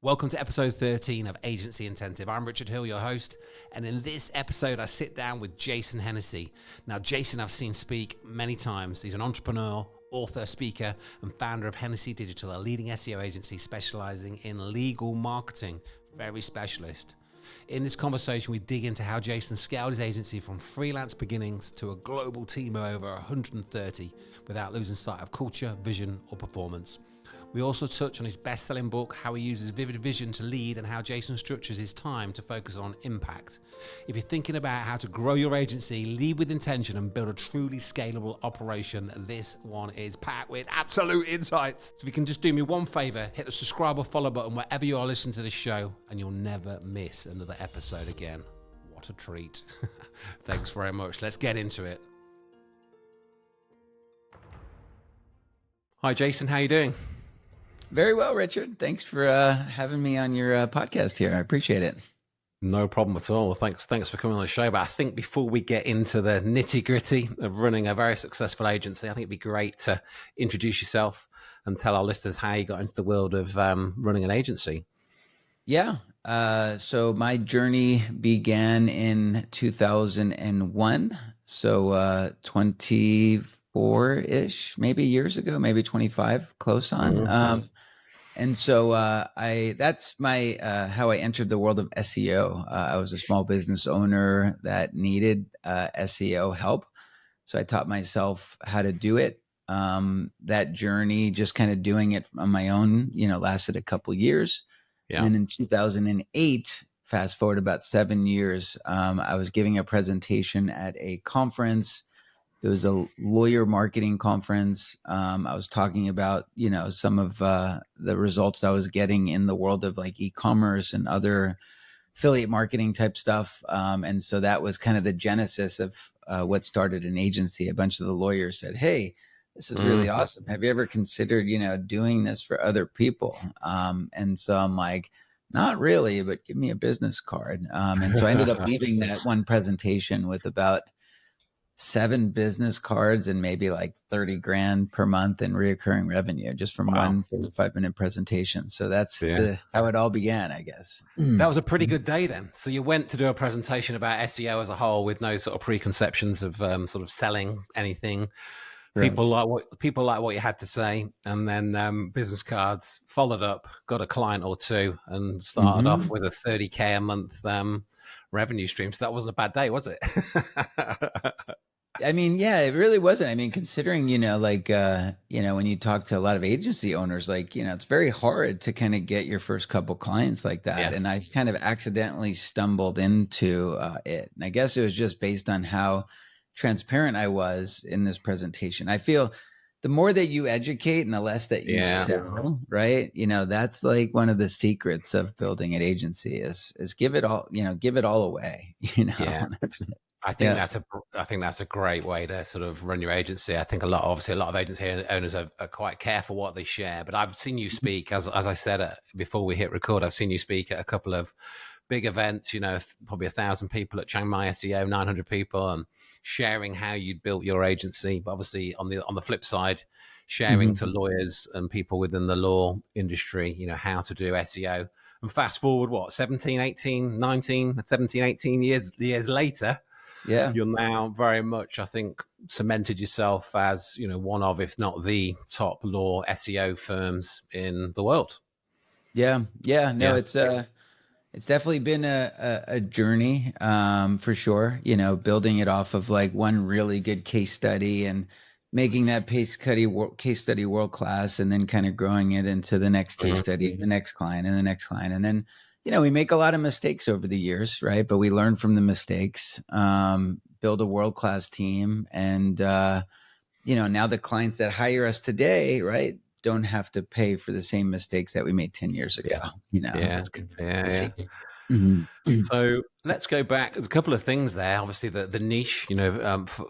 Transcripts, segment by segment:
Welcome to episode 13 of Agency Intensive. I'm Richard Hill, your host, and in this episode I sit down with Jason Hennessey. Now Jason I've seen speak many times. He's an entrepreneur, author, speaker, and founder of Hennessey Digital, a leading SEO agency specializing in legal marketing. Very specialist. In this conversation, we dig into how Jason scaled his agency from freelance beginnings to a global team of over 130 without losing sight of culture, vision, or performance. We also touch on his best-selling book, how he uses vivid vision to lead, and how Jason structures his time to focus on impact. If you're thinking about how to grow your agency, lead with intention, and build a truly scalable operation, this one is packed with absolute insights. So if you can just do me one favor, hit the subscribe or follow button wherever you are listening to this show, and you'll never miss another episode again. What a treat. Thanks very much. Let's get into it. Hi, Jason. How you doing? Very well, Richard. Thanks for having me on your podcast here. I appreciate it. No problem at all. Thanks for coming on the show. But I think before we get into the nitty gritty of running a very successful agency, I think it'd be great to introduce yourself and tell our listeners how you got into the world of running an agency. Yeah. So my journey began in 2001. So 24-ish, maybe years ago, maybe 25, close on. Mm-hmm. And so that's my how I entered the world of SEO. I was a small business owner that needed SEO help. So I taught myself how to do it. That journey, just kind of doing it on my own, lasted a couple years. Yeah. And then in 2008, fast forward about 7 years, I was giving a presentation at a conference. It was a lawyer marketing conference. I was talking about, some of the results I was getting in the world of like e-commerce and other affiliate marketing type stuff. And so that was kind of the genesis of what started an agency. A bunch of the lawyers said, "Hey, this is really awesome. Have you ever considered, doing this for other people?" And so I'm like, "Not really, but give me a business card." And so I ended up leaving that one presentation with about 7 business cards and maybe like 30 grand per month in reoccurring revenue just from one 45-minute presentation. So that's how it all began, I guess. That was a pretty good day then. So you went to do a presentation about SEO as a whole with no sort of preconceptions of sort of selling anything. Correct. People like what you had to say, and then business cards followed up, got a client or two, and started off with a 30K a month revenue stream. So that wasn't a bad day, was it? I mean, yeah, it really wasn't. I mean, considering, when you talk to a lot of agency owners, it's very hard to kind of get your first couple clients like that. Yeah. And I kind of accidentally stumbled into it. And I guess it was just based on how transparent I was in this presentation. I feel the more that you educate and the less that you sell, right? That's like one of the secrets of building an agency is give it all away, That's it. I think that's a great way to sort of run your agency. I think a lot of agency owners are quite careful what they share. But I've seen you speak, as I said before we hit record, I've seen you speak at a couple of big events. Probably 1,000 people at Chiang Mai SEO, 900 people, and sharing how you'd built your agency. But obviously, on the flip side, sharing to lawyers and people within the law industry, how to do SEO. And fast forward, 17, 18 years later. Yeah, you're now very much, I think, cemented yourself as, one of, if not the top law SEO firms in the world. Yeah. It's definitely been a journey, for sure. Building it off of like one really good case study and making that case study world class, and then kind of growing it into the next case study, the next client, and the next client, and then. We make a lot of mistakes over the years, right? But we learn from the mistakes, build a world-class team. And, now the clients that hire us today, right, don't have to pay for the same mistakes that we made 10 years ago. That's good. So let's go back. A couple of things there. Obviously, the niche,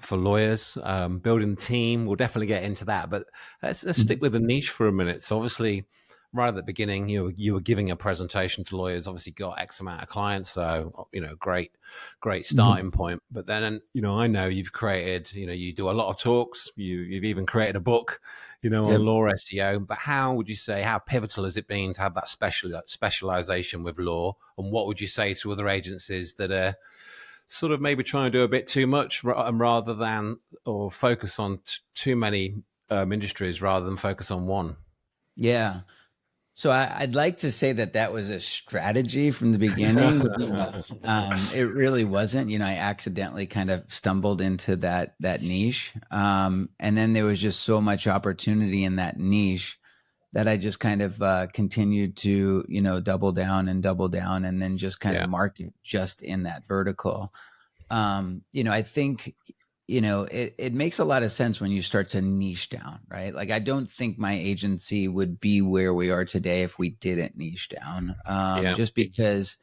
for lawyers, building the team. We'll definitely get into that. But let's stick with the niche for a minute. So obviously, right at the beginning, you were giving a presentation to lawyers. Obviously, got X amount of clients, so great Mhm. starting point. But then, I know you've created, you do a lot of talks. You've even created a book, on Yep. law SEO. But how would you say how pivotal has it been to have that specialization with law? And what would you say to other agencies that are sort of maybe trying to do a bit too much rather than or focus on too many industries rather than focus on one? Yeah. So I'd like to say that that was a strategy from the beginning. It really wasn't. I accidentally kind of stumbled into that niche, and then there was just so much opportunity in that niche that I just kind of continued to double down, and then just kind of Yeah, market just in that vertical. I think it makes a lot of sense when you start to niche down, right? Like, I don't think my agency would be where we are today if we didn't niche down, yeah, just because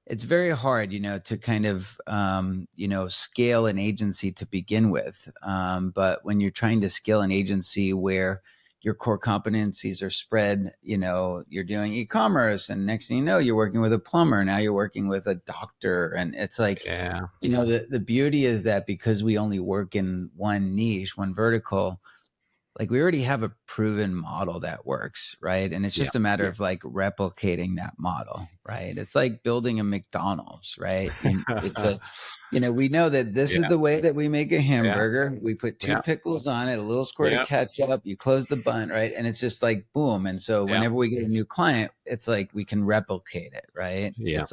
it's very hard, to kind of, scale an agency to begin with. But when you're trying to scale an agency where your core competencies are spread, you're doing e-commerce, and next thing you know, you're working with a plumber. Now you're working with a doctor. And it's like, yeah, the beauty is that because we only work in one niche, one vertical, like, we already have a proven model that works, right? And it's yeah, just a matter of like replicating that model, right? It's like building a McDonald's, right? We know that this is yeah, the way that we make a yeah, hamburger. We put two yeah, pickles on it, a little squirt of yeah, ketchup, you close the bun, right? And it's just like boom. And so yeah, whenever we get a new client, it's like we can replicate it, right? yeah, It's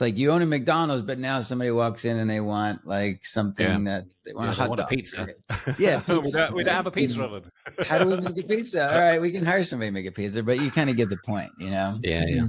like you own a McDonald's, but now somebody walks in and they want like yeah, something they want a yeah. They hot want a dog, pizza. right? Yeah, we pizza, don't. We don't right? have a pizza oven. How do we make a pizza? All right, we can hire somebody to make a pizza, but you kind of get the point. Yeah, yeah,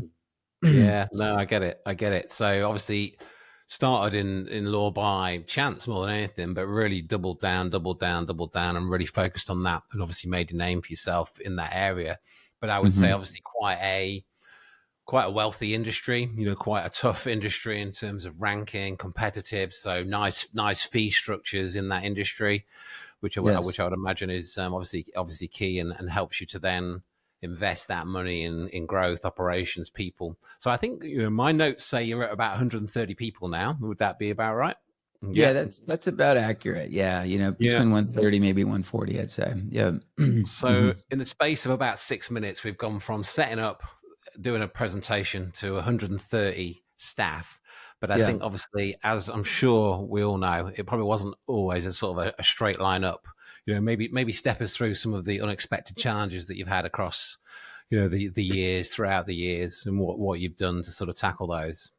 yeah. No, I get it. I get it. So obviously, started in law by chance more than anything, but really doubled down, doubled down, doubled down, and really focused on that, and obviously made a name for yourself in that area. But I would say, Mhm. obviously, quite a wealthy industry, quite a tough industry in terms of ranking, competitive. So nice fee structures in that industry, which Yes. I would imagine is obviously key and helps you to then invest that money in growth, operations, people. So I think my notes say you're at about 130 people now. Would that be about right? Yeah, Yeah. that's about accurate. Yeah, Yeah. between 130 maybe 140, I'd say. Yeah. So Mhm. in the space of about 6 minutes, we've gone from setting up, doing a presentation to 130 staff. But I Yeah. think obviously, as I'm sure we all know, it probably wasn't always a sort of a straight line up. Maybe step us through some of the unexpected challenges that you've had across, the years throughout the years, and what you've done to sort of tackle those.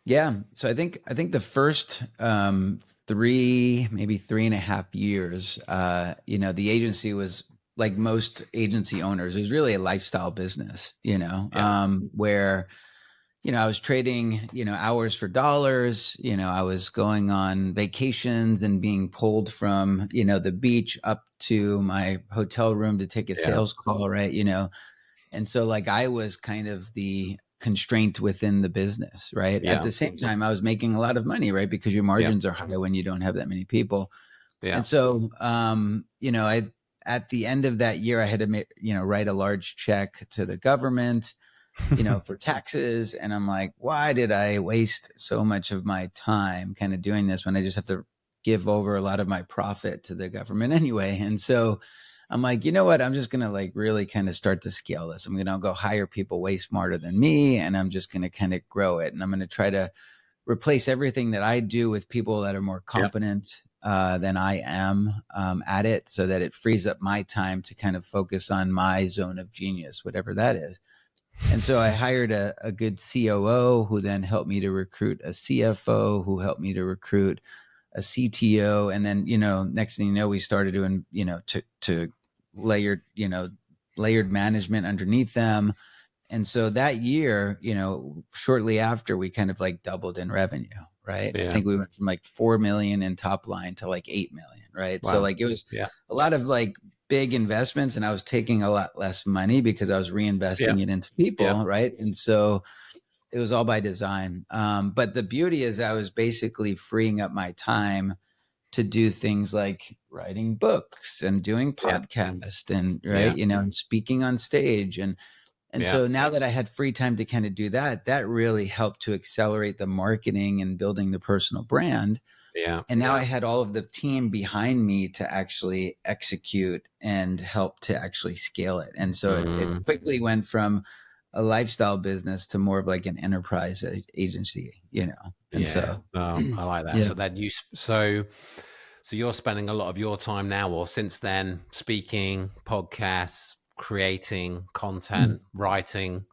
Yeah. So I think the first maybe 3.5 years, the agency was like most agency owners. It was really a lifestyle business, Yeah, where I was trading, hours for dollars. I was going on vacations and being pulled from, the beach up to my hotel room to take a yeah, sales call, right? And so, like, I was kind of the constraint within the business, right? At yeah, the same time, I was making a lot of money, right? Because your yeah, margins are high when you don't have that many people. yeah, And so, I at the end of that year, I had to write a large check to the government, for taxes. And I'm like, why did I waste so much of my time kind of doing this when I just have to give over a lot of my profit to the government anyway? And so I'm like, you know what? I'm just going to like really kind of start to scale this. I'm going to go hire people way smarter than me. And I'm just going to kind of grow it. And I'm going to try to replace everything that I do with people that are more yeah, competent than I am at it, so that it frees up my time to kind of focus on my zone of genius, whatever that is. And so I hired a good COO who then helped me to recruit a CFO who helped me to recruit a CTO. And then, next thing you know, we started doing, to layered, layered management underneath them. And so that year, shortly after, we kind of like doubled in revenue, right? I yeah. think we went from like 4 million in top line to like 8 million, right? So Wow. like it was Yeah, a lot of like big investments, and I was taking a lot less money because I was yeah, reinvesting it into yeah, people, right? And so it was all by design. But the beauty is I was basically freeing up my time to do things like writing books and doing Yeah. podcasts and Yeah. and speaking on stage. And Yeah. so now that I had free time to kind of do that, that really helped to accelerate the marketing and building the personal brand. Yeah. And now I had all of the team behind me to actually execute and help to actually scale it. And so it Mm. quickly went from a lifestyle business to more of like an enterprise agency, And Yeah. so, I like that. yeah. So then so you're spending a lot of your time now or since then speaking, podcasts, creating content, writing,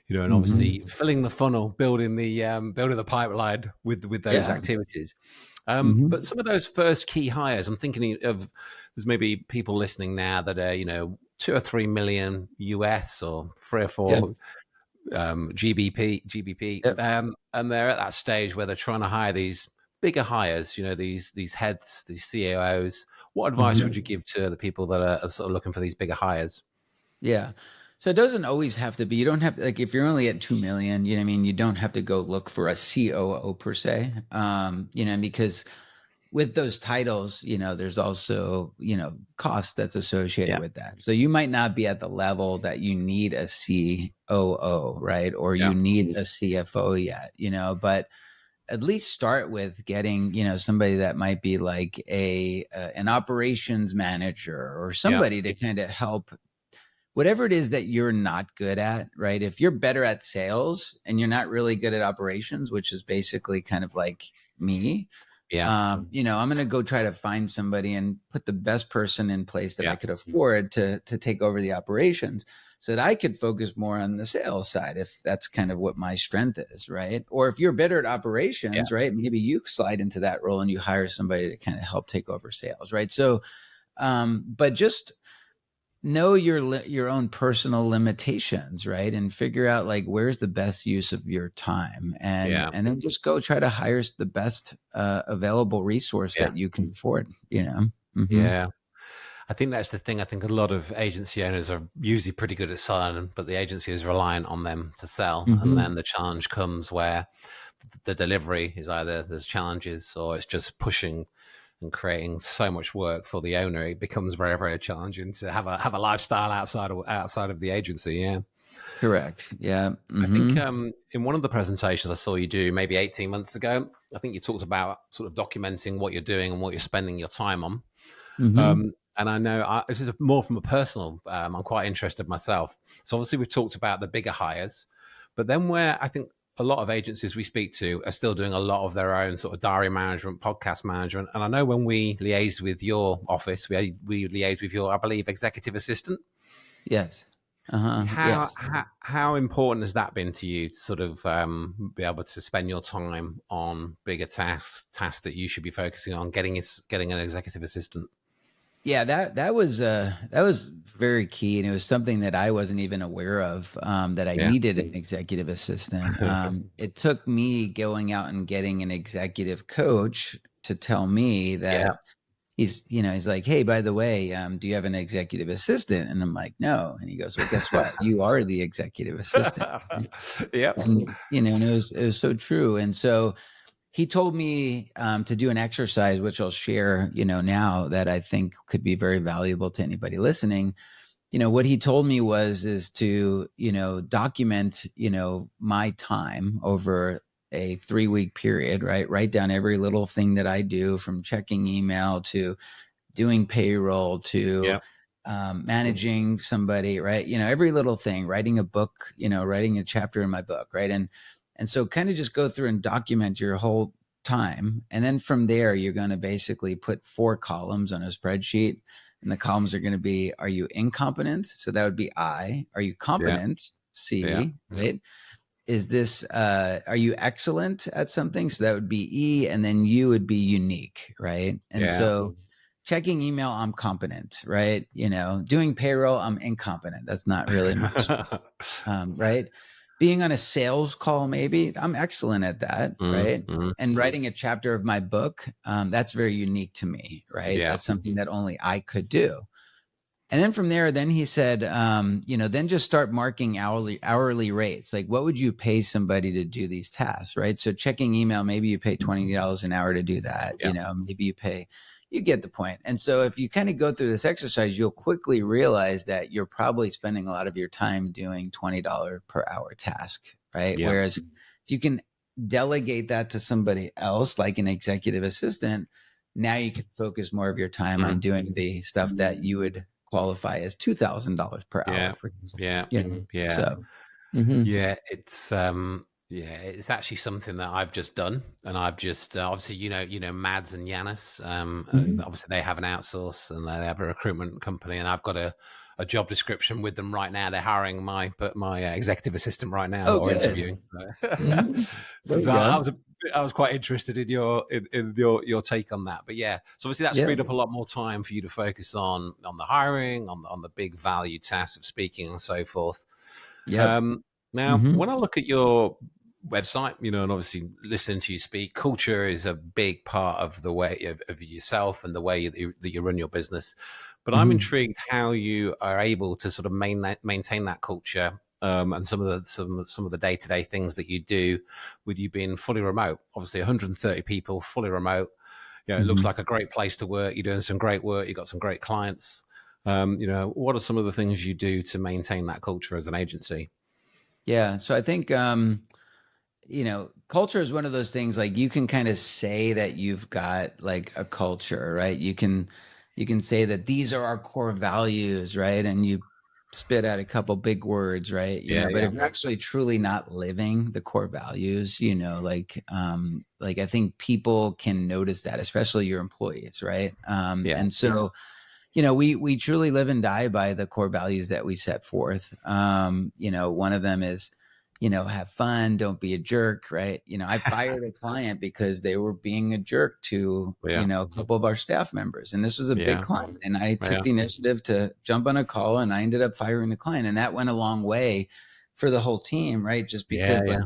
and Mm-hmm. obviously filling the funnel, building the pipeline with those Yeah. activities. But Mm-hmm. some of those first key hires, I'm thinking of there's maybe people listening now that are 2 or 3 million US or three or Yep. four GBP, Yep. and they're at that stage where they're trying to hire these bigger hires, these heads, these CEOs. What advice would Mm-hmm. you give to the people that are sort of looking for these bigger hires? Yeah. So it doesn't always have to be, you don't have like, if you're only at 2 million, you know what I mean? You don't have to go look for a COO per se. Because with those titles, there's also, cost that's associated Yeah, with that. So you might not be at the level that you need a COO, right? Or yeah, you need a CFO yet, but at least start with getting, somebody that might be like an operations manager or yeah, somebody to kind of help whatever it is that you're not good at, right? If you're better at sales and you're not really good at operations, which is basically kind of like me, yeah, I'm going to go try to find somebody and put the best person in place that I yeah, could afford to take over the operations so that I could focus more on the sales side if that's kind of what my strength is, right? Or if you're better at yeah, operations, right? Maybe you slide into that role and you hire somebody to kind of help take over sales, right? So, but just know your own personal limitations, right? And figure out like where's the best use of your time, and yeah, then just go try to hire the best available resource yeah, that you can afford. Mm-hmm. yeah. I think that's the thing. I think a lot of agency owners are usually pretty good at selling, but the agency is reliant on them to sell. And Mm-hmm. then the challenge comes where the delivery is either there's challenges or it's just pushing and creating so much work for the owner. It becomes very, very challenging to have a lifestyle outside of the agency. Yeah. Correct. Yeah. I think Mm-hmm. in one of the presentations I saw you do maybe 18 months ago, I think you talked about sort of documenting what you're doing and what you're spending your time on. Mm-hmm. And I know this is more from a personal, I'm quite interested myself. So obviously we've talked about the bigger hires, but then where I think a lot of agencies we speak to are still doing a lot of their own sort of diary management, podcast management. And I know when we liaise with your office, we liaise with your, I believe, executive assistant. Yes. Uh-huh. Yes. How important has that been to you to sort of be able to spend your time on bigger tasks that you should be focusing on, getting an executive assistant? Yeah, that was very key, and it was something that I wasn't even aware of, that I Yeah, needed an executive assistant. It took me going out and getting an executive coach to tell me yeah, that he's like, "Hey, by the way, do you have an executive assistant?" And I'm like, "No." And he goes, "Well, guess what? You are the executive assistant." yep, And and it was so true. And so he told me to do an exercise, which I'll share, now that I think could be very valuable to anybody listening. What he told me is to, document, my time over a 3-week period, right? Write down every little thing that I do from checking email to doing payroll to yep, managing somebody, right? Every little thing, writing a book, writing a chapter in my book, right? And so kind of just go through and document your whole time. And then from there, you're going to basically put 4 columns on a spreadsheet. And the columns are going to be, are you incompetent? So that would be I. Are you yeah, competent? yeah, C, right? Is this, are you excellent at something? So that would be E. And then U would be unique, right? And yeah, so checking email, I'm competent, right? Doing payroll, I'm incompetent. That's not really my strength, right? Being on a sales call, maybe I'm excellent at that, mm, right? mm, And writing a chapter of my book, that's very unique to me, right? yeah, That's something that only I could do. And then from there, then he said, then just start marking hourly rates. Like, what would you pay somebody to do these tasks, right? So checking email, maybe you pay $20 an hour to do that. Yeah. Maybe you get the point. And so if you kind of go through this exercise, you'll quickly realize that you're probably spending a lot of your time doing $20 per hour task, right? Yeah. Whereas if you can delegate that to somebody else, like an executive assistant, now you can focus more of your time on doing the stuff that you would qualify as $2,000 per Yeah. hour, for example. Yeah. Yeah. So, mhm, Yeah, it's actually something that I've just done, and I've just obviously Mads and Yanis, mhm. obviously they have an outsource and they have a recruitment company, and I've got a job description with them right now. They're hiring my executive assistant right now, Oh, or good. interviewing. So, Mhm. There so you go. I was quite interested in your take on that. But yeah, so obviously that's Yeah. freed up a lot more time for you to focus on the hiring, on the big value tasks of speaking and so forth. Yep. Um, Now, Mhm. when I look at your website, and obviously listening to you speak, culture is a big part of the way of yourself and the way that you run your business. But I'm Mhm. intrigued how you are able to sort of maintain that culture, and some of the day to day things that you do, with you being fully remote. Obviously, 130 people, fully remote. It looks Mhm. like a great place to work. You're doing some great work. You've got some great clients. What are some of the things you do to maintain that culture as an agency? Yeah. So I think, culture is one of those things, like, you can kind of say that you've got like a culture, right? You can say that these are our core values, right? And you spit out a couple big words, right? Yeah, But yeah, if you're actually truly not living the core values, like I think people can notice that, especially your employees, right? yeah, And so we truly live and die by the core values that we set forth. One of them is, have fun, don't be a jerk, right? I fired a client because they were being a jerk to, yeah, a couple of our staff members. And this was a big yeah, client. And I took yeah, the initiative to jump on a call, and I ended up firing the client. And that went a long way for the whole team, right? Just yeah, because, like, yeah,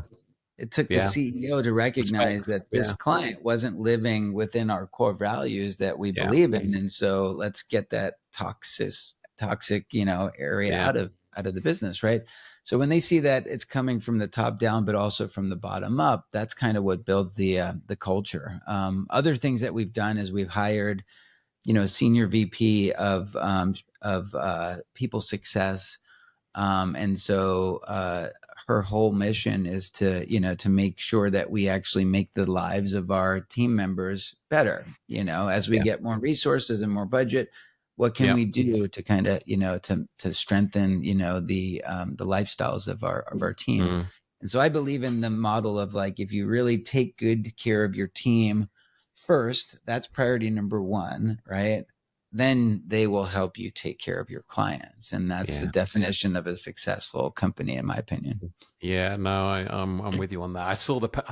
it took the yeah. CEO to Respect. recognize that this Yeah, client wasn't living within our core values that we yeah, believe in. And so let's get that toxic, area yeah, out of the business, right? So when they see that it's coming from the top down, but also from the bottom up, that's kind of what builds the culture. Other things that we've done is we've hired, a senior VP of people success, and so her whole mission is to make sure that we actually make the lives of our team members better. As we yeah, get more resources and more budget, what can yeah, we do to kind of to strengthen the lifestyles of our team? mm, And so I believe in the model of, like, if you really take good care of your team first, that's priority number one, right? Then they will help you take care of your clients. And that's the yeah. definition of a successful company, in my opinion. Yeah, no, I'm with you on that. I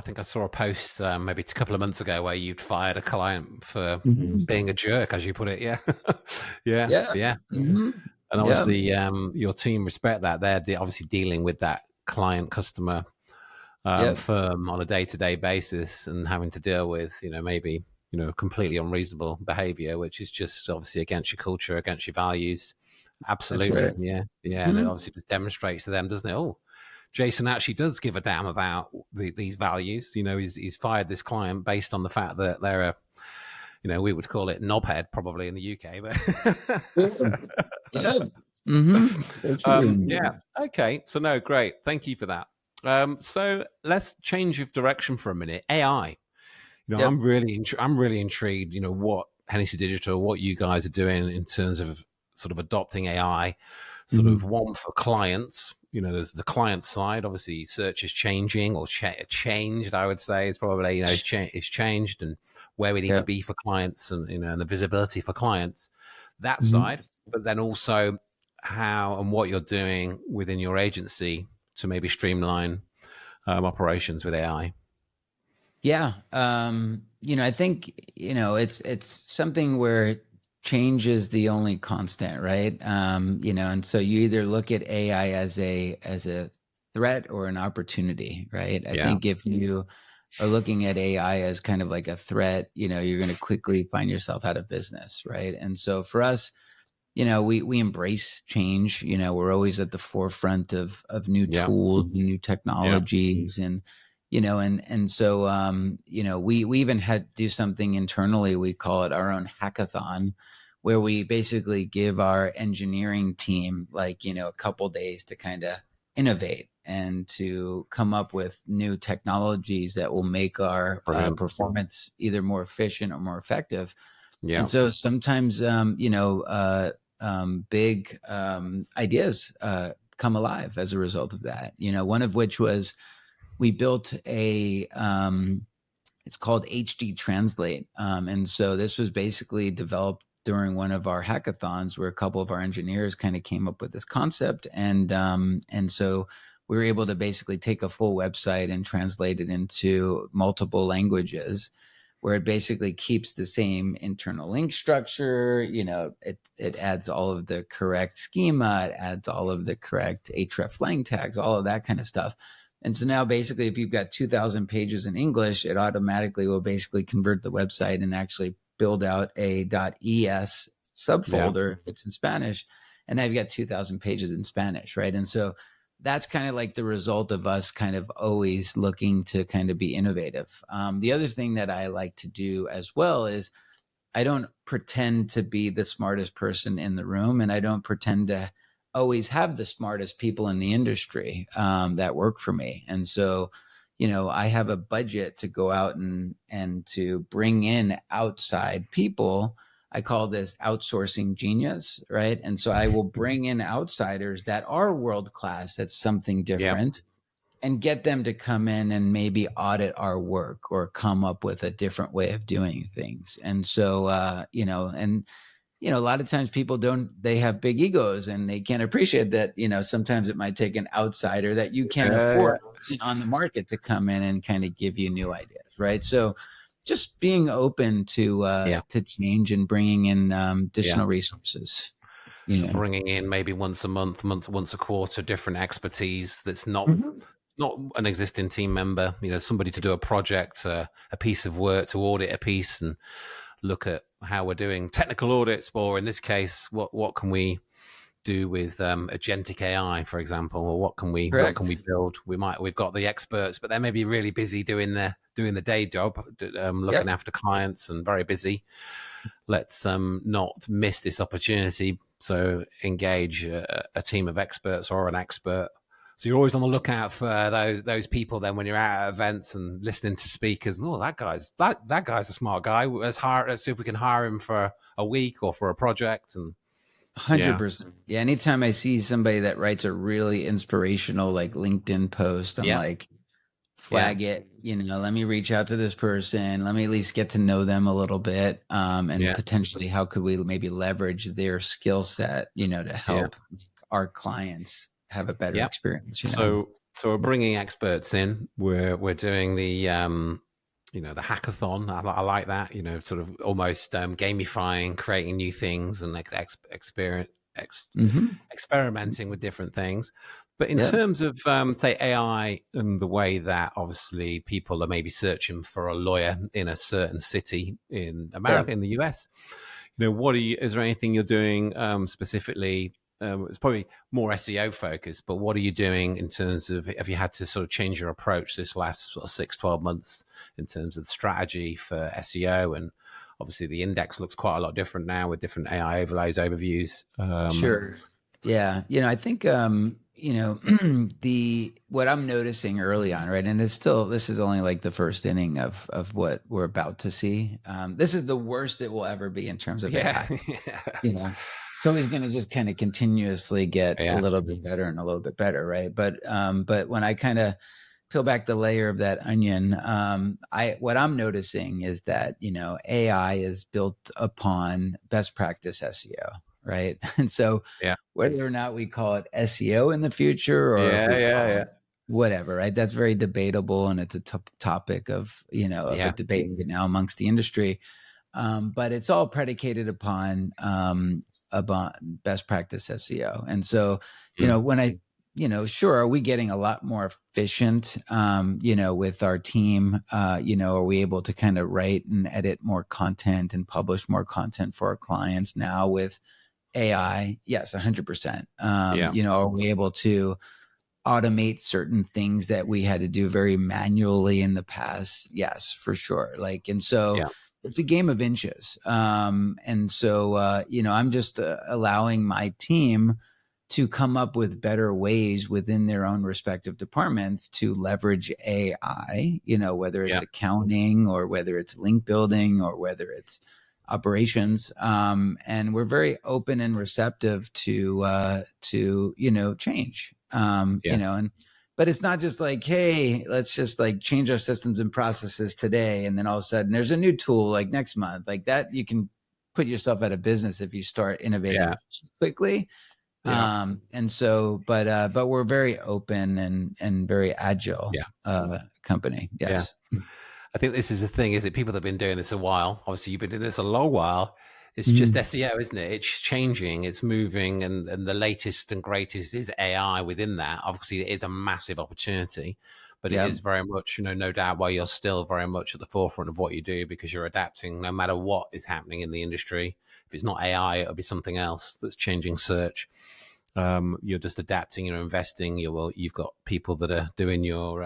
think I saw a post maybe a couple of months ago where you'd fired a client for Mhm. being a jerk, as you put it. Yeah, yeah, Yeah. yeah. Hmm. And Yeah. obviously, your team respect that. Obviously dealing with that client customer Yeah. firm on a day to day basis, and having to deal with maybe completely unreasonable behavior, which is just obviously against your culture, against your values. That's Absolutely, right. yeah, yeah, and it Hmm. obviously just demonstrates to them, doesn't it? Oh, Jason actually does give a damn about these values. He's fired this client based on the fact that they're we would call it knobhead probably in the UK, Yeah. but Yeah. Hmm. So yeah, true. okay. So no, great. Thank you for that. So let's change of direction for a minute. AI. Yep. I'm really intrigued. What Hennessey Digital, what you guys are doing in terms of sort of adopting AI, sort of Hmm. one for clients. There's the client side. Obviously, search is changing or changed. I would say it's probably it's changed, and where we need to Yeah. be for clients, and and the visibility for clients. That Hmm. side, but then also how and what you're doing within your agency to maybe streamline operations with AI. Yeah. I think, it's something where change is the only constant, right? And so you either look at AI as a threat or an opportunity, right? I Yeah. think if you are looking at AI as kind of like a threat, you're going to quickly find yourself out of business, right? And so for us, we embrace change. We're always at the forefront of new Yeah. tools, new Yeah. technologies, and so we even had to do something internally. We call it our own hackathon, where we basically give our engineering team a couple days to kind of innovate and to come up with new technologies that will make our Brilliant. performance either more efficient or more effective. Yeah. And so sometimes, big ideas come alive as a result of that. One of which was we built it's called HD Translate. And so this was basically developed during one of our hackathons where a couple of our engineers kind of came up with this concept. And so we were able to basically take a full website and translate it into multiple languages, where it basically keeps the same internal link structure. It adds all of the correct schema, it adds all of the correct hreflang tags, all of that kind of stuff. And so now basically, if you've got 2,000 pages in English, it automatically will basically convert the website and actually build out a .es Yeah. subfolder if it's in Spanish. And now you've got 2,000 pages in Spanish, right? And so that's kind of like the result of us kind of always looking to kind of be innovative. The other thing that I like to do as well is I don't pretend to be the smartest person in the room, and I don't pretend to always have the smartest people in the industry that work for me. And so, I have a budget to go out and to bring in outside people. I call this outsourcing genius, right? And so I will bring in outsiders that are world class at something Yeah. different and get them to come in and maybe audit our work or come up with a different way of doing things. And so, a lot of times people they have big egos and they can't appreciate that, sometimes it might take an outsider that you can't Yeah. afford on the market to come in and kind of give you new ideas. Right. So just being open Yeah. to change and bringing in Yeah. additional resources, So bringing in maybe once a month, once a quarter, different expertise that's Mhm. not an existing team member. Somebody to do a project, a piece of work, to audit a piece and look at how we're doing technical audits, or in this case, what can we do with agentic AI, for example, or what can we Correct. build? We've got the experts, but they may be really busy doing the day job, looking Yep. after clients and very busy. Let's not miss this opportunity. So engage a team of experts or an expert. So you're always on the lookout for those people. Then when you're out at events and listening to speakers, oh, that guy's a smart guy. Let's see if we can hire him for a week or for a project. And yeah, 100%. Yeah. Anytime I see somebody that writes a really inspirational like LinkedIn post, I'm yeah, like, yeah, flag it, let me reach out to this person. Let me at least get to know them a little bit. And yeah, potentially how could we maybe leverage their skill set, to yeah, help our clients have a better yeah. experience. So we're bringing experts in. We're doing the hackathon. I like that. Sort of almost gamifying, creating new things, and Mm-hmm. experimenting with different things. But in Yeah. terms of say AI and the way that obviously people are maybe searching for a lawyer in a certain city in Yeah. America, in the US, is there anything you're doing specifically? It's probably more SEO focused, but what are you doing in terms of, have you had to sort of change your approach this last sort of 6-12 months in terms of the strategy for SEO? And obviously the index looks quite a lot different now with different AI overlays, overviews. Sure. Yeah. I think, what I'm noticing early on, right. And this is only like the first inning of what we're about to see. This is the worst it will ever be in terms of Yeah. AI. It's always going to just kind of continuously get a Yeah. little bit better and a little bit better. Right. But when I kind of peel back the layer of that onion, what I'm noticing is that, AI is built upon best practice SEO. Right. And so Yeah. whether or not we call it SEO in the future or if Yeah. we Yeah. call Yeah. it whatever, right? That's very debatable. And it's a topic of, of a Yeah. debate right now amongst the industry. But it's all predicated upon best practice SEO. And so, Mm. when sure, are we getting a lot more efficient, with our team? Are we able to kind of write and edit more content and publish more content for our clients now with AI? Yes, 100%. Yeah. Are we able to automate certain things that we had to do very manually in the past? Yes, for sure. And so Yeah. it's a game of inches. And so, I'm just allowing my team to come up with better ways within their own respective departments to leverage AI, whether it's Yeah. accounting or whether it's link building or whether it's operations. And we're very open and receptive to change. Yeah. But it's not just like, hey, let's just like change our systems and processes today. And then all of a sudden there's a new tool like next month. Like that, you can put yourself out of business if you start innovating Yeah. quickly. Yeah. But we're very open and very agile Yeah. company. Yeah. Yes. I think this is the thing, is that people that have been doing this a while, obviously you've been doing this a long while. It's just Mhm. SEO, isn't it? It's changing, it's moving, and the latest and greatest is AI within that. Obviously, it is a massive opportunity, but it Yeah. is very much, no doubt, why you're still very much at the forefront of what you do, because you're adapting no matter what is happening in the industry. If it's not AI, it'll be something else that's changing search. You're just adapting, investing. You've got people that are doing your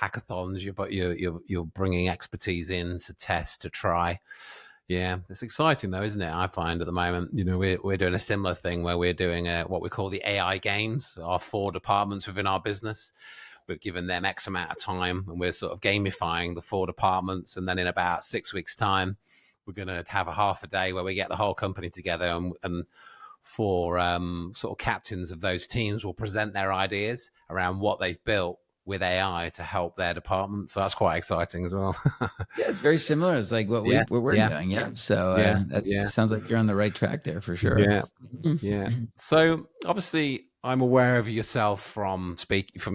hackathons. You're bringing expertise in to test, to try. Yeah, it's exciting though, isn't it? I find at the moment, we're doing a similar thing where we're doing what we call the AI games. Our 4 departments within our business, we've given them X amount of time, and we're sort of gamifying the 4 departments. And then in about 6 weeks' time, we're going to have a half a day where we get the whole company together, and 4 sort of captains of those teams will present their ideas around what they've built with AI to help their department. So that's quite exciting as well. Yeah, it's very similar. It's like what Yeah, we're yeah, doing. Yeah. So yeah, that's yeah, sounds like you're on the right track there for sure. yeah, yeah. So obviously, I'm aware of yourself from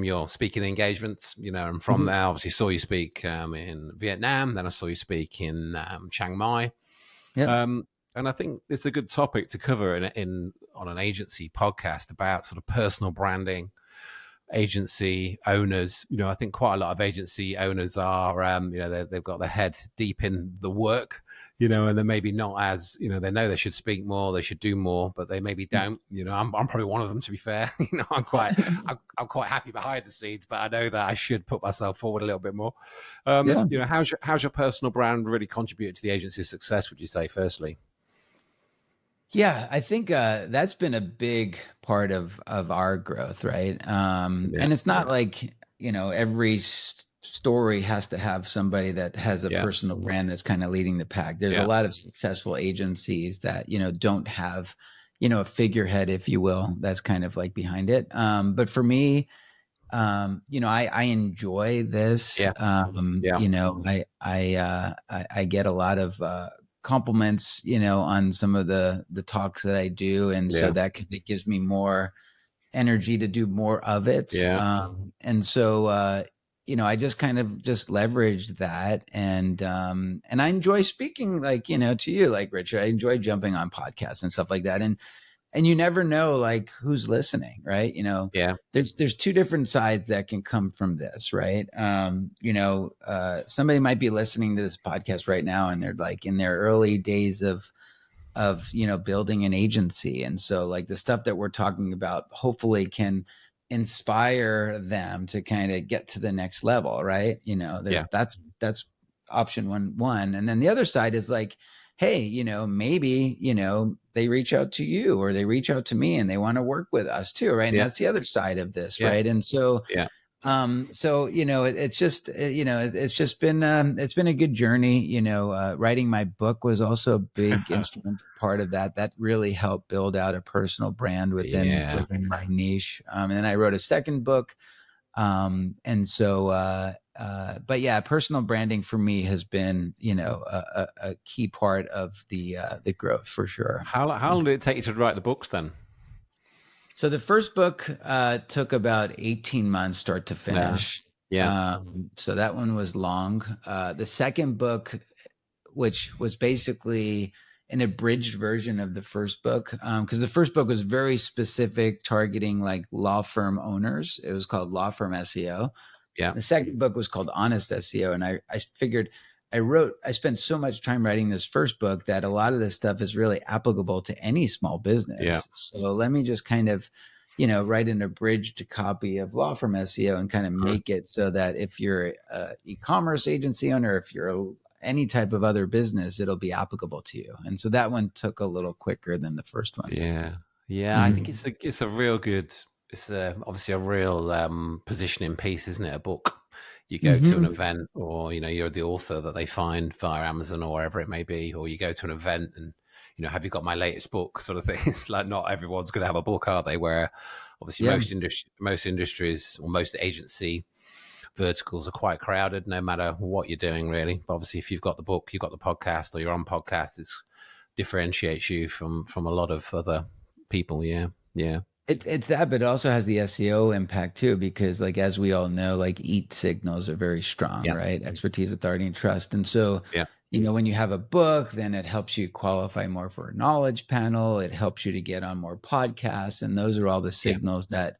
your speaking engagements, and from Mhm. there, obviously, saw you speak in Vietnam. Then I saw you speak in Chiang Mai. Yep. Um, and I think it's a good topic to cover in on an agency podcast about sort of personal branding, agency owners. I think quite a lot of agency owners are, they've got their head deep in the work, and they're maybe not as, they know they should speak more, they should do more, but they maybe don't. I'm probably one of them, to be fair. I'm quite happy behind the scenes, but I know that I should put myself forward a little bit more. Yeah. How's your personal brand really contributed to the agency's success, would you say, firstly? Yeah, I think that's been a big part of our growth, right? Yeah, And it's not like every story has to have somebody that has a yeah, personal brand that's kind of leading the pack. There's a yeah, lot of successful agencies that don't have a figurehead, if you will, that's kind of like behind it. But for me, I enjoy this. yeah, yeah, I get a lot of compliments, on some of the talks that I do, and so yeah, it gives me more energy to do more of it. yeah, And so I just kind of just leveraged that, and I enjoy speaking, like to you, like Richard. I enjoy jumping on podcasts and stuff like that, and you never know like who's listening, right? yeah, There's 2 different sides that can come from this, right? Somebody might be listening to this podcast right now and they're like in their early days of building an agency, and so like the stuff that we're talking about hopefully can inspire them to kind of get to the next level, right? yeah, That's option one, and then the other side is like, hey, maybe they reach out to you or they reach out to me and they want to work with us too, right? And yeah, that's the other side of this, yeah, right? And so yeah. it's just it's been a good journey. Writing my book was also a big instrumental part of that. That really helped build out a personal brand within Yeah. within my niche. And then I wrote a second book. And so but yeah, personal branding for me has been a key part of the growth for sure. How long did it take you to write the books then? So the first book took about 18 months start to Yeah. finish. Yeah. So that one was long. The second book, which was basically an abridged version of the first book, because the first book was very specific, targeting like law firm owners. It was called Law Firm SEO. Yeah. The second book was called Honest SEO, and I figured I spent so much time writing this first book that a lot of this stuff is really applicable to any small Yeah. business. So let me just kind of, write an abridged copy of Law Firm SEO and kind of Mhm. make it so that if you're a e-commerce agency owner, if you're any type of other business, it'll be applicable to you. And so that one took a little quicker than the first one. Yeah. Yeah. I think Mm-hmm. it's a real good, it's obviously a real positioning piece, isn't it? A book. You go to an Mm-hmm. event, or you're the author that they find via Amazon or wherever it may be, or you go to an event and have you got my latest book, sort of thing. It's like not everyone's going to have a book, are they? Where obviously Yeah. most industries or most agency verticals are quite crowded, no matter what you're doing, really. But obviously, if you've got the book, you've got the podcast, or you're on podcasts, it differentiates you from a lot of other people. Yeah, yeah, It's that, but it also has the SEO impact too, because like as we all know, like EAT signals are very strong, yeah, right? Expertise, authority, and trust. And so, yeah, when you have a book, then it helps you qualify more for a knowledge panel. It helps you to get on more podcasts. And those are all the yeah, signals that,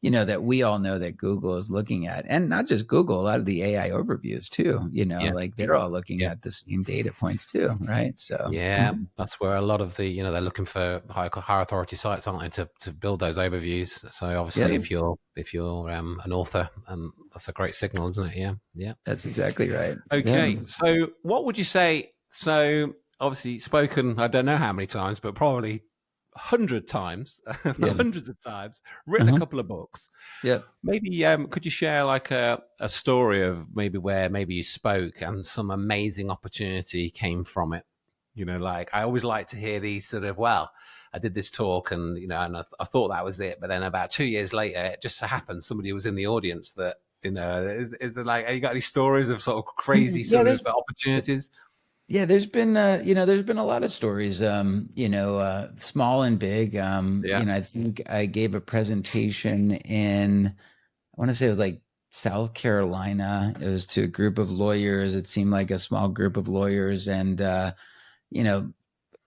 that we all know that Google is looking at. And not just Google, a lot of the AI overviews too, yeah, like they're all looking yeah. at the same data points too, right? So, Yeah, mhm. that's where a lot of the they're looking for high authority sites, aren't they, to build those overviews. So obviously, Yeah, if you're an author, and that's a great signal, isn't it? Yeah, yeah. that's exactly right. Yeah. Okay, so what would you say? So obviously, spoken, I don't know how many times, but probably 100 times, Yeah. hundreds of times, written a Uh-huh. couple of books. Yeah. Maybe could you share like a story of maybe where maybe you spoke and some amazing opportunity came from it? Like I always like to hear these sort of, well, I did this talk and, and I thought that was it. But then about 2 years later, it just so happened somebody was in the audience that, is there like, have you got any stories of sort of crazy Yeah, sort of opportunities? there's been a lot of stories, small and big. Yeah. I think I gave a presentation in, I want to say it was like South Carolina. It was to a group of lawyers. It seemed like a small group of lawyers. And, you know,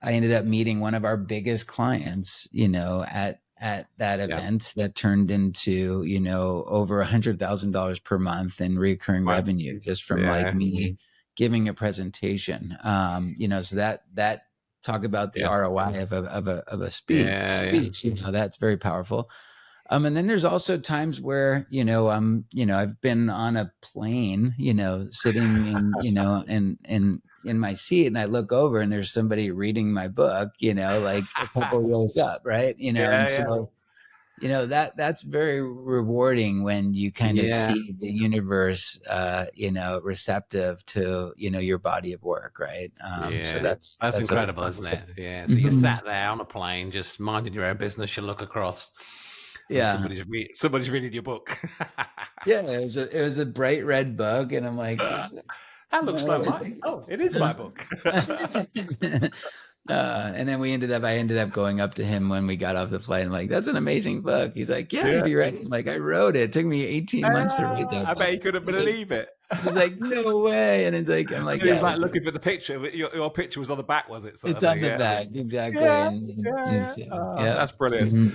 I ended up meeting one of our biggest clients, at that Yeah. event that turned into, over $100,000 per month in recurring Wow. revenue just from like Yeah. me giving a presentation. So that talk about the Yeah. ROI of a Yeah. Yeah. speech, that's very powerful. And then there's also times where, I've been on a plane, sitting in my seat and I look over and there's somebody reading my book, like a couple rows up, right? And Yeah. Yeah. so, that's very rewarding when you kind of Yeah. see the universe, receptive to, your body of work, right? So Yeah. That's that's always incredible, fun isn't stuff. it? Yeah. So you're Mhm. sat there on a plane, just minding your own business. You look across, and Yeah. somebody's reading your book. Yeah. It was a bright red book. And I'm like, who's that? That looks like mine. Oh, it is my book. And then I ended up going up to him when we got off the flight. I'm like, that's an amazing book. He's like, yeah, Yeah. have you read it? I'm like, I wrote it. It took me 18 months to write that I bet book. you couldn't He's like, believe it. he's like, no way. And it's like, I'm And like, he was yeah, like looking for the picture. But your picture was on the back, was it? Sort it's of on thing. the Yeah. back. Exactly. Yeah. And, Yeah. and Yeah. so, Oh, yeah. that's brilliant. Mhm.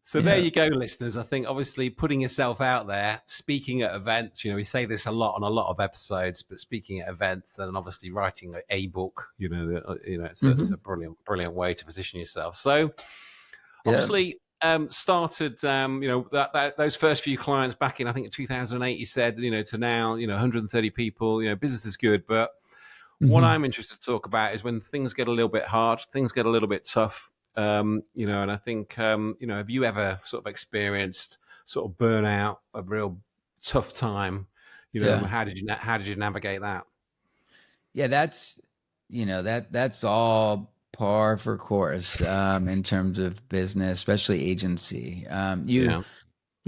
So there Yeah. you go, listeners. I think obviously putting yourself out there, speaking at events, we say this a lot on a lot of episodes, but speaking at events and obviously writing a book, it's a Mhm. brilliant, brilliant way to position yourself. So Yeah. obviously started, those first few clients back in, I think in 2008, you said, to now, 130 people, business is good. But what Mhm. I'm interested to talk about is when things get a little bit hard, things get a little bit tough, and I think, have you ever sort of experienced sort of burnout, a real tough time? Yeah. How did you navigate that? Yeah. That's all par for course, in terms of business, especially agency. Yeah,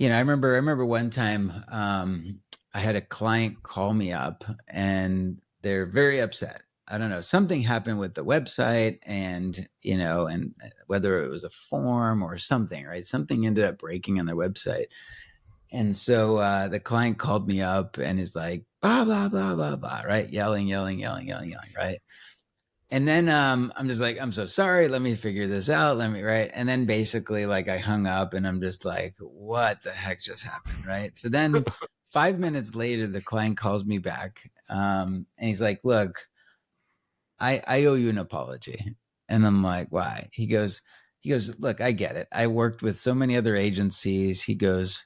I remember one time, I had a client call me up and they're very upset. I don't know, something happened with the website and, whether it was a form or something, right? Something ended up breaking on their website. And so the client called me up and is like, blah, blah, blah, blah, blah, right? Yelling, yelling, yelling, yelling, yelling, right? And then I'm just like, I'm so sorry. Let me figure this out. Right. And then basically, like, I hung up and I'm just like, what the heck just happened? Right. So then 5 minutes later, the client calls me back. And he's like, look, I owe you an apology. And I'm like, why? He goes, look, I get it. I worked with so many other agencies. He goes,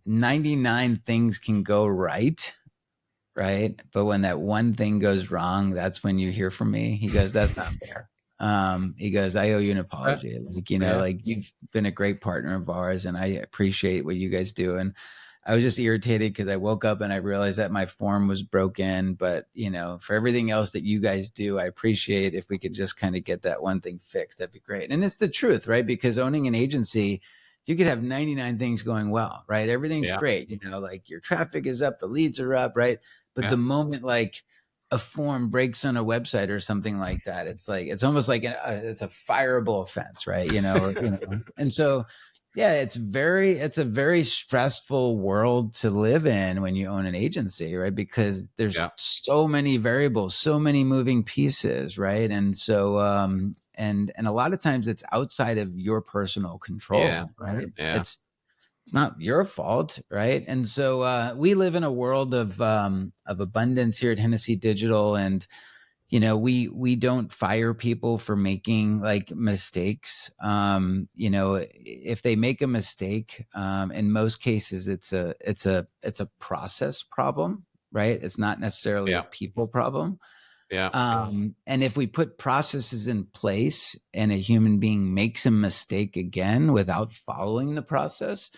99 things can go right, right? But when that one thing goes wrong, that's when you hear from me. He goes, that's not fair. He goes, I owe you an apology. Like, Yeah. like you've been a great partner of ours and I appreciate what you guys do. And I was just irritated because I woke up and I realized that my form was broken. But, for everything else that you guys do, I appreciate if we could just kind of get that one thing fixed. That'd be great. And it's the truth, right? Because owning an agency, you could have 99 things going well, right? Everything's Yeah. great. Like your traffic is up, the leads are up, right? But Yeah. the moment like a form breaks on a website or something like that, it's almost like it's a fireable offense, right? And so yeah, it's a very stressful world to live in when you own an agency, right? Because there's Yeah. so many variables, so many moving pieces, right? And so and a lot of times it's outside of your personal Yeah. control, right? Yeah. It's not your fault, right? And so we live in a world of abundance here at Hennessey Digital, and we don't fire people for making like mistakes. If they make a mistake, in most cases, it's a process problem, right? It's not necessarily a Yeah. people problem. Yeah. And if we put processes in place and a human being makes a mistake again without following the process,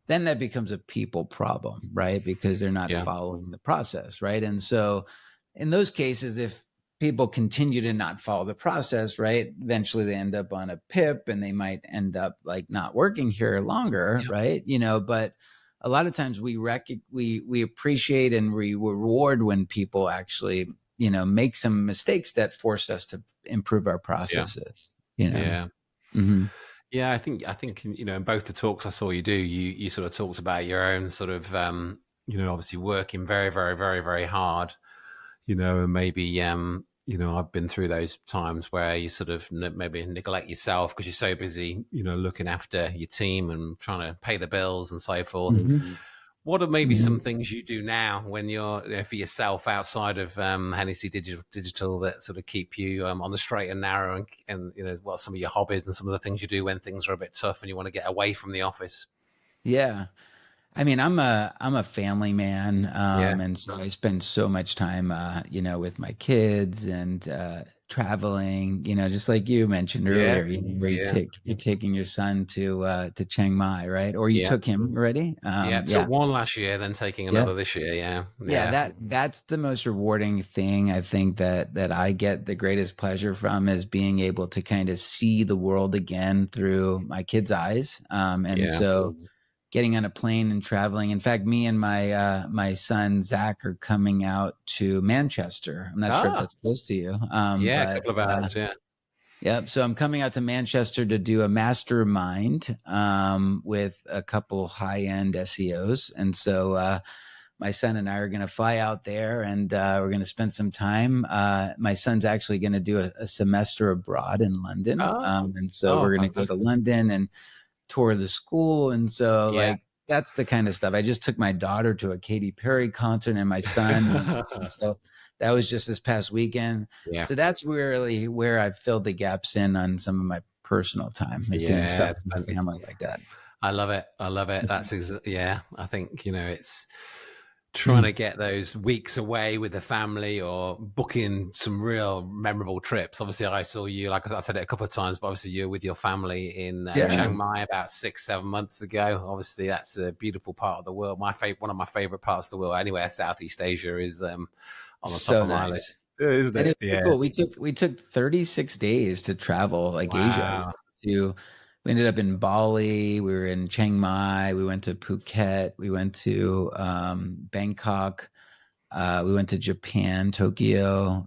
then that becomes a people problem, right? Because they're not Yeah. following the process, right? And so in those cases, if people continue to not follow the process, right, eventually they end up on a PIP and they might end up like not working here longer, Yeah. right? But a lot of times we appreciate and we reward when people actually make some mistakes that force us to improve our Yeah. processes. Yeah. Hmm. Yeah, I think in both the talks I saw you do, you sort of talked about your own sort of obviously working very, very, very, very hard, and maybe I've been through those times where you sort of maybe neglect yourself because you're so busy, looking after your team and trying to pay the bills and so forth. Hmm. What are maybe Hmm. some things you do now when you're for yourself outside of Hennessy Digital that sort of keep you on the straight and narrow, and what some of your hobbies and some of the things you do when things are a bit tough and you want to get away from the office? Yeah. I mean, I'm a family man, Yeah, and so I spend so much time, with my kids and traveling. Just like you mentioned yeah, earlier, where yeah, you're taking your son to Chiang Mai, right? Or you yeah, took him already? yeah. Took Yeah, one last year, then taking yeah, another this year. Yeah, yeah. yeah, That's the most rewarding thing I think that I get the greatest pleasure from is being able to kind of see the world again through my kids' eyes. And yeah. so getting on a plane and traveling. In fact, me and my son Zach are coming out to Manchester. I'm not sure if Ah, that's close to you, yeah. A but couple of hours. Yeah, yeah. So I'm coming out to Manchester to do a mastermind with a couple high end SEOs, and so my son and I are going to fly out there and we're going to spend some time. My son's actually going to do a semester abroad in London, ah, and so oh, we're going to go to fantastic. London and tour the school. And so Yeah. like that's the kind of stuff. I just took my daughter to a Katy Perry concert and my son. And so that was just this past weekend. Yeah, So that's really where I've filled the gaps in on some of my personal time is doing stuff yeah. with my family like that. I love it. I love it. Yeah. I think it's trying Mhm. to get those weeks away with the family or booking some real memorable trips. Obviously, I saw you, like I said it a couple of times, but obviously you're with your family in Yeah. Chiang Mai about 6, 7 months ago. Obviously, that's a beautiful part of the world. One of my favorite parts of the world, anywhere Southeast Asia, is on the top So of my list. nice. Yeah, isn't And it? it was Yeah. cool. We took 36 days to travel like Asia. Wow. We ended up in Bali, we were in Chiang Mai, we went to Phuket, we went to Bangkok, we went to Japan, Tokyo,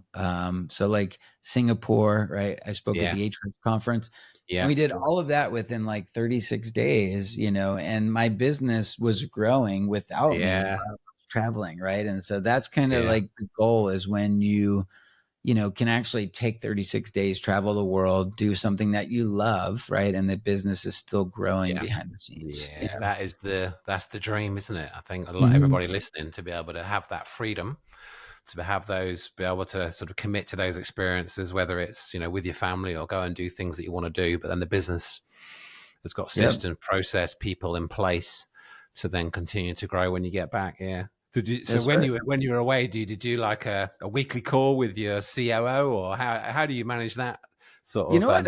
so like Singapore, right? I spoke at Yeah. the Ahrefs conference, and Yeah. we did all of that within like 36 days, and my business was growing without me Yeah. while I was traveling, right? And so that's kind of Yeah. like the goal is when you can actually take 36 days, travel the world, do something that you love, right? And the business is still growing Yeah. behind the scenes. Yeah, that's the dream, isn't it? I think Mhm. everybody listening to be able to have that freedom to have those, be able to sort of commit to those experiences, whether it's, with your family or go and do things that you want to do, but then the business has got Yep. system, process, people in place to then continue to grow when you get back. Yeah. So That's when right. you were away, did you do like a weekly call with your COO, or how do you manage that sort You of? know what?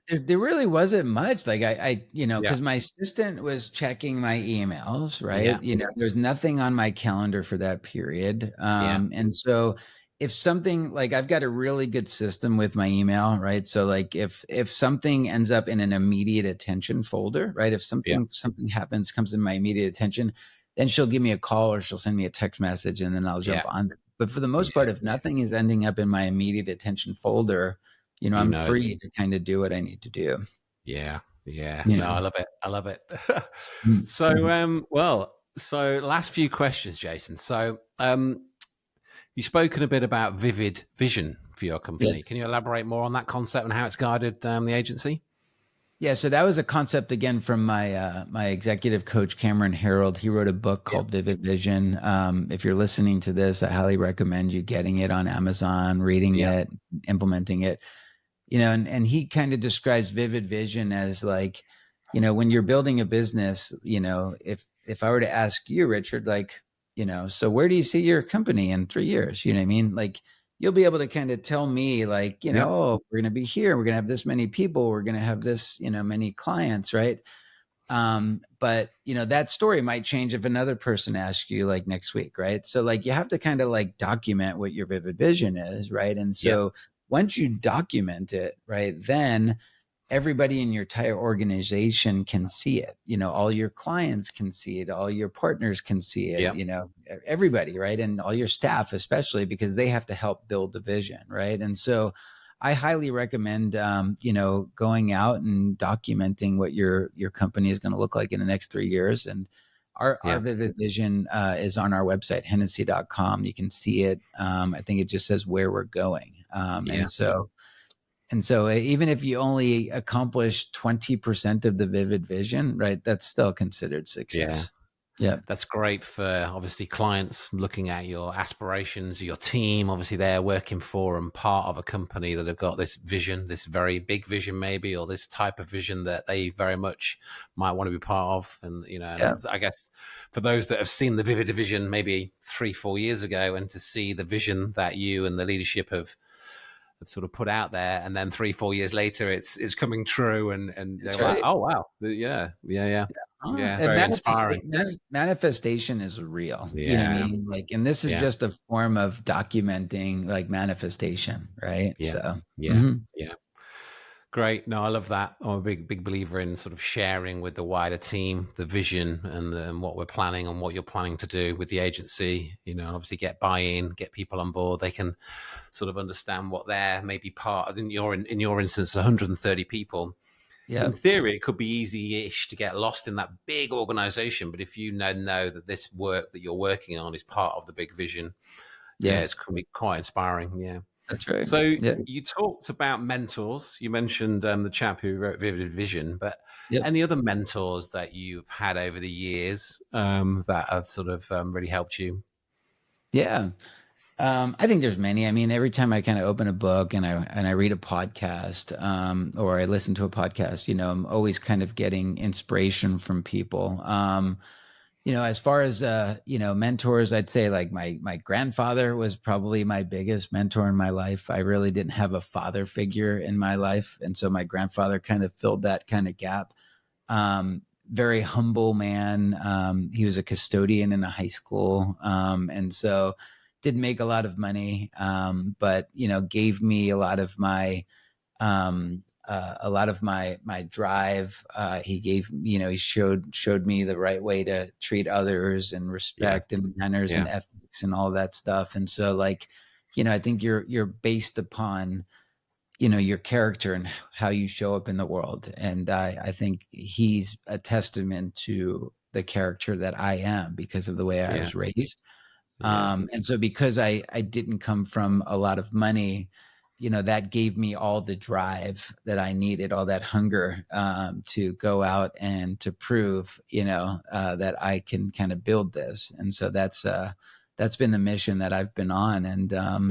There really wasn't much. Like Yeah, because my assistant was checking my emails, yeah, right? There's nothing on my calendar for that period. yeah, And so if something like I've got a really good system with my email, right? So like if something ends up in an immediate attention folder, right? If yeah, something happens, comes in my immediate attention, then she'll give me a call or she'll send me a text message and then I'll yeah, jump on. But for the most yeah. part, if nothing is ending up in my immediate attention folder, You I'm know, free to kind of do what I need to do. yeah, yeah. You No, know. I love it. I love it. So, Mhm. so last few questions, Jason. So, you've spoken a bit about vivid vision for your company. Yes. Can you elaborate more on that concept and how it's guided the agency? Yeah, so that was a concept again from my executive coach Cameron Harold. He wrote a book Yeah, called Vivid Vision. If you're listening to this, I highly recommend you getting it on Amazon, reading yeah, it, implementing it. And he kind of describes vivid vision as like, when you're building a business, if I were to ask you, Richard, like, so where do you see your company in 3 years? You know what I mean? Like, you'll be able to kind of tell me, like, yep, oh, we're going to be here, we're going to have this many people, we're going to have this, many clients, right? But that story might change if another person asks you like next week, right? So like you have to kind of like document what your vivid vision is, right? And yep, so once you document it, right, then everybody in your entire organization can see it. All your clients can see it, all your partners can see it, yep, everybody, right? And all your staff, especially because they have to help build the vision, right? And so I highly recommend, going out and documenting what your company is going to look like in the next 3 years. And our yeah, vivid vision is on our website, Hennessey.com. You can see it. I think it just says where we're going. yeah, And so even if you only accomplish 20% of the vivid vision, right, that's still considered yeah. success. Yeah. That's great for obviously clients looking at your aspirations, your team. Obviously, they're working for and part of a company that have got this vision, this very big vision, maybe, or this type of vision that they very much might want to be part of. And, Yeah. and I guess for those that have seen the vivid vision maybe 3-4 years ago and to see the vision that you and the leadership have sort of put out there, and then 3-4 years later, it's coming true, and they're That's like, right. oh wow, yeah, yeah, yeah, yeah, And very inspiring. manifestation is real. You know what I Yeah, mean? Like, and this is yeah. just a form of documenting like manifestation, right? Yeah, So, yeah, mhm. yeah. Great. No, I love that. I'm a big believer in sort of sharing with the wider team the vision and what we're planning and what you're planning to do with the agency. Obviously get buy-in, get people on board. They can sort of understand what they're maybe part of. In your instance, 130 people. In Yep. theory, it could be easy-ish to get lost in that big organization, but if you know that this work that you're working on is part of the big vision, yeah, it's Yes, going to be quite inspiring. Yeah. that's right. So Yeah. you talked about mentors. You mentioned the chap who wrote Vivid Vision, but Yep. any other mentors that you've had over the years that have sort of really helped you? Yeah. I think there's many. I mean, every time I kind of open a book and I read a podcast, or I listen to a podcast, I'm always kind of getting inspiration from people. As far as mentors, I'd say like my grandfather was probably my biggest mentor in my life. I really didn't have a father figure in my life, and so my grandfather kind of filled that kind of gap. Very humble man. He was a custodian in a high school, and so didn't make a lot of money, but gave me a lot of my drive. He gave, he showed me the right way to treat others and Yeah, respect and manners and yeah, ethics and all that stuff. And so like, I think you're based upon, your character and how you show up in the world. And I think he's a testament to the character that I am because of the way I yeah, was raised. yeah, And so because I didn't come from a lot of money, that gave me all the drive that I needed, all that hunger, to go out and to prove, that I can kind of build this. And so that's been the mission that I've been on.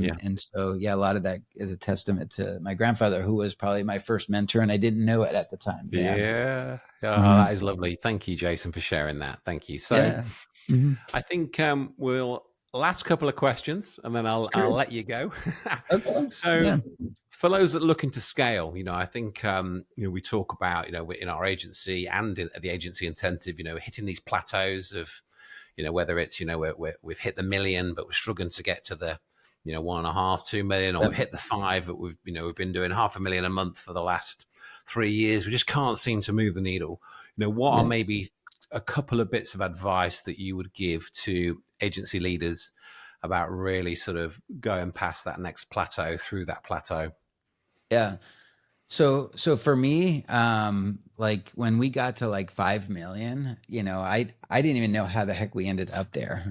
Yeah. And so, yeah, a lot of that is a testament to my grandfather, who was probably my first mentor, and I didn't know it at the time. Yeah. Yeah. Oh, Mhm. that is lovely. Thank you, Jason, for sharing that. Thank you. So Yeah. Mhm. I think we'll last couple of questions and then I'll Sure. let you go. Okay. So Yeah. for those that are looking to scale, I think we talk about in our agency and at the agency intensive, hitting these plateaus of whether it's we've hit the million but we're struggling to get to the 1.5, 2 million, or Yep. we've hit the 5, but we've been doing 500,000 a month for the last 3 years. We just can't seem to move the needle. What are Yeah. maybe a couple of bits of advice that you would give to agency leaders about really sort of going past that next plateau, through that plateau? Yeah. So for me, like when we got to like 5 million, I didn't even know how the heck we ended up there.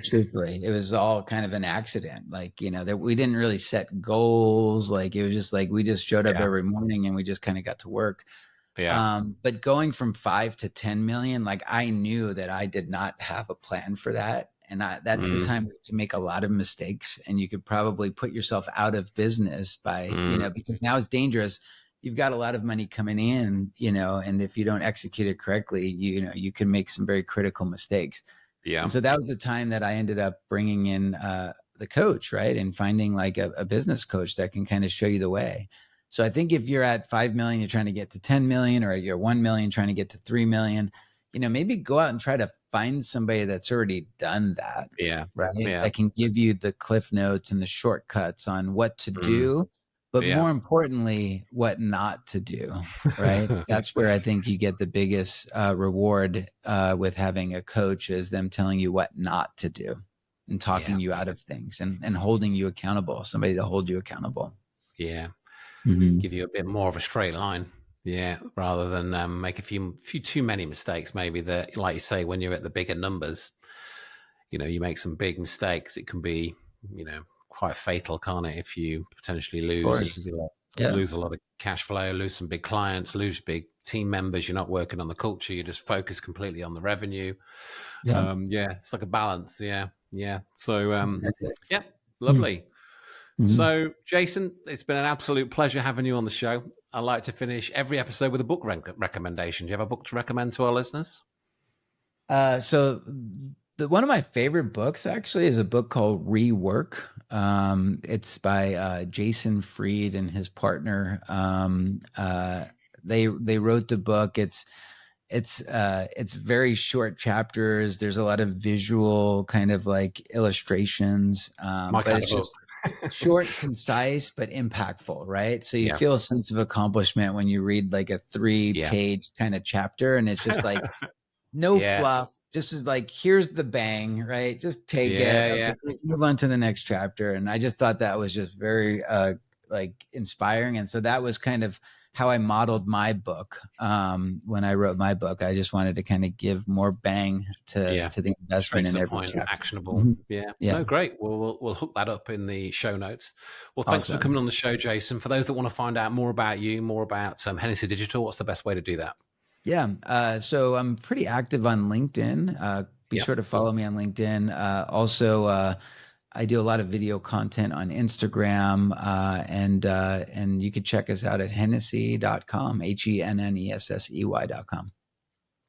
Truthfully, it was all kind of an accident. Like, that we didn't really set goals. Like, it was just like, we just showed up Yeah. every morning and we just kind of got to work. Yeah. But going from 5 to 10 million, like, I knew that I did not have a plan for that. And that's the Mm, time to make a lot of mistakes, and you could probably put yourself out of business by, mm, because now it's dangerous. You've got a lot of money coming in, and if you don't execute it correctly, you can make some very critical mistakes. And yeah. so that was the time that I ended up bringing in the coach, right? And finding like a business coach that can kind of show you the way. So I think if you're at 5 million, you're trying to get to 10 million, or you're 1 million trying to get to 3 million, maybe go out and try to find somebody that's already done that, Yeah. right? Yeah. That can give you the cliff notes and the shortcuts on what to Mm, do, but yeah. more importantly, what not to do, right? That's where I think you get the biggest reward with having a coach, is them telling you what not to do and talking Yeah. you out of things, and holding you accountable, somebody to hold you accountable. Yeah. Mm-hmm. Give you a bit more of a straight line. Yeah, rather than make a few too many mistakes. Maybe that, like you say, when you're at the bigger numbers, you make some big mistakes. It can be, quite fatal, can't it? If you potentially Of course. Yeah. lose a lot of cash flow, lose some big clients, lose big team members. You're not working on the culture. You just focus completely on the revenue. Yeah. Yeah, it's like a balance. Yeah, yeah. So, Exactly. yeah, Mm-hmm. lovely. So, Jason, it's been an absolute pleasure having you on the show. I like to finish every episode with a book recommendation. Do you have a book to recommend to our listeners? So one of my favorite books actually is a book called Rework. It's by Jason Fried and his partner. They wrote the book. It's very short chapters. There's a lot of visual kind of like illustrations, My but kind it's of book. just short, concise, but impactful, right? So you Yeah, feel a sense of accomplishment when you read like a yeah, 3-page kind of chapter, and it's just like no yeah, fluff. Just as like, here's the bang, right? Just take it. yeah, Okay, yeah, let's move on to the next chapter. And I just thought that was just very like inspiring. And so that was kind of how I modeled my book. When I wrote my book, I just wanted to kind of give more bang to yeah. the Straight investment to in the every point, chapter. actionable. Mhm. Yeah. Yeah. No, great. Well, we'll hook that up in the show notes. Well, thanks for Awesome. coming on the show, Jason. For those that want to find out more about you, more about Hennessey Digital, what's the best way to do that? Yeah. So I'm pretty active on LinkedIn. Be Yeah. sure to follow me on LinkedIn. Also, I do a lot of video content on Instagram, and you can check us out at Hennessey.com, HENNESSEY.com.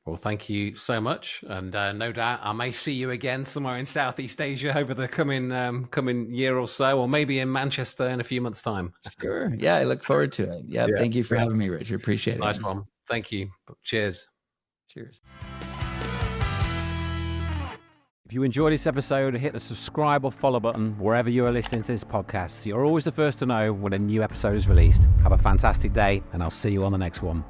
Well, thank you so much, and no doubt I may see you again somewhere in Southeast Asia over the coming year or so, or maybe in Manchester in a few months' time. Sure. Yeah, I look forward to it. Yeah. Yeah. Thank you for having me, Richard. Appreciate it. Nice one. Thank you. Cheers. Cheers. If you enjoyed this episode, hit the subscribe or follow button wherever you are listening to this podcast, so you're always the first to know when a new episode is released. Have a fantastic day, and I'll see you on the next one.